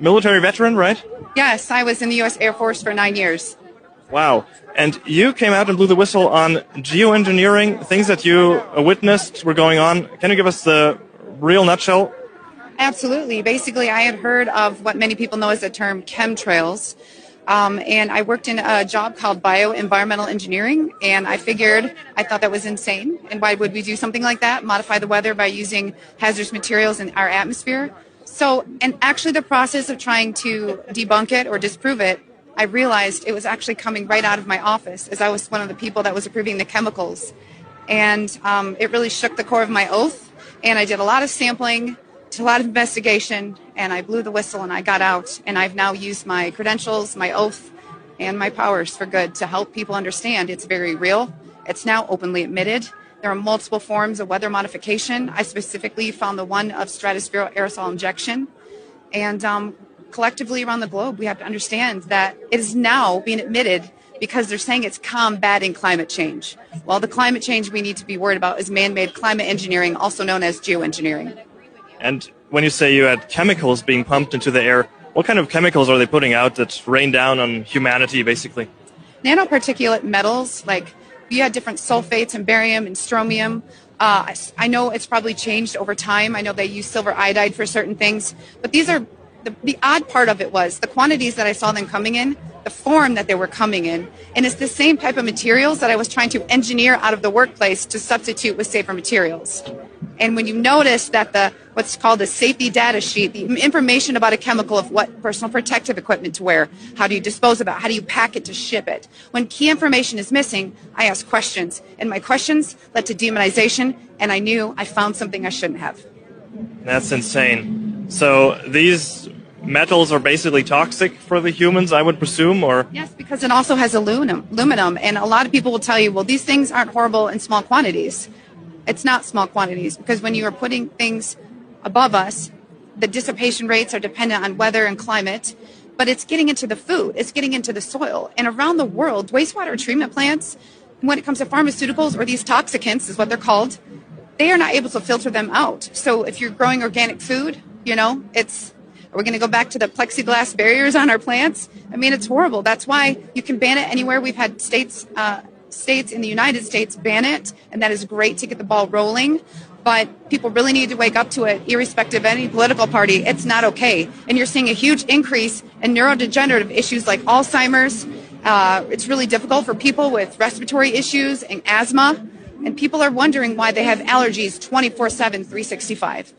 military veteran, right? Yes, I was in the U.S. Air Force for 9 years. Wow. And you came out and blew the whistle on geoengineering, things that you witnessed were going on. Can you give us the real nutshell? Absolutely. Basically, I had heard of what many people know as the term chemtrails. And I worked in a job called bioenvironmental engineering, and I thought that was insane. And why would we do something like that? Modify the weather by using hazardous materials in our atmosphere? So, and actually the process of trying to debunk it or disprove it, I realized it was actually coming right out of my office, as I was one of the people that was approving the chemicals. And it really shook the core of my oath. And I did a lot of sampling, a lot of investigation, and I blew the whistle and I got out. And I've now used my credentials, my oath, and my powers for good to help people understand it's very real. It's now openly admitted. There are multiple forms of weather modification. I specifically found the one of stratospheric aerosol injection. And collectively around the globe, we have to understand that it is now being admitted because they're saying it's combating climate change. Well, the climate change we need to be worried about is man-made climate engineering, also known as geoengineering. And when you say you had chemicals being pumped into the air, what kind of chemicals are they putting out that rain down on humanity, basically? Nanoparticulate metals, like you had different sulfates and barium and strontium. I know it's probably changed over time. I know they use silver iodide for certain things, but these are the odd part of it was the quantities that I saw them coming in, the form that they were coming in, and it's the same type of materials that I was trying to engineer out of the workplace to substitute with safer materials. And when you notice that what's called a safety data sheet, the information about a chemical of what personal protective equipment to wear, how do you dispose of it, how do you pack it to ship it, when key information is missing, I ask questions, and my questions led to demonization, and I knew I found something I shouldn't have. That's insane. So these metals are basically toxic for the humans, I would presume, or? Yes, because it also has aluminum, and a lot of people will tell you, well, these things aren't horrible in small quantities. It's not small quantities, because when you are putting things above us, the dissipation rates are dependent on weather and climate, but it's getting into the food, it's getting into the soil. And around the world, wastewater treatment plants, when it comes to pharmaceuticals, or these toxicants is what they're called, they are not able to filter them out. So if you're growing organic food, are we going to go back to the plexiglass barriers on our plants? I mean, it's horrible. That's why you can ban it anywhere. We've had states in the United States ban it, and that is great to get the ball rolling. But people really need to wake up to it, irrespective of any political party. It's not okay. And you're seeing a huge increase in neurodegenerative issues like Alzheimer's. It's really difficult for people with respiratory issues and asthma. And people are wondering why they have allergies 24/7, 365.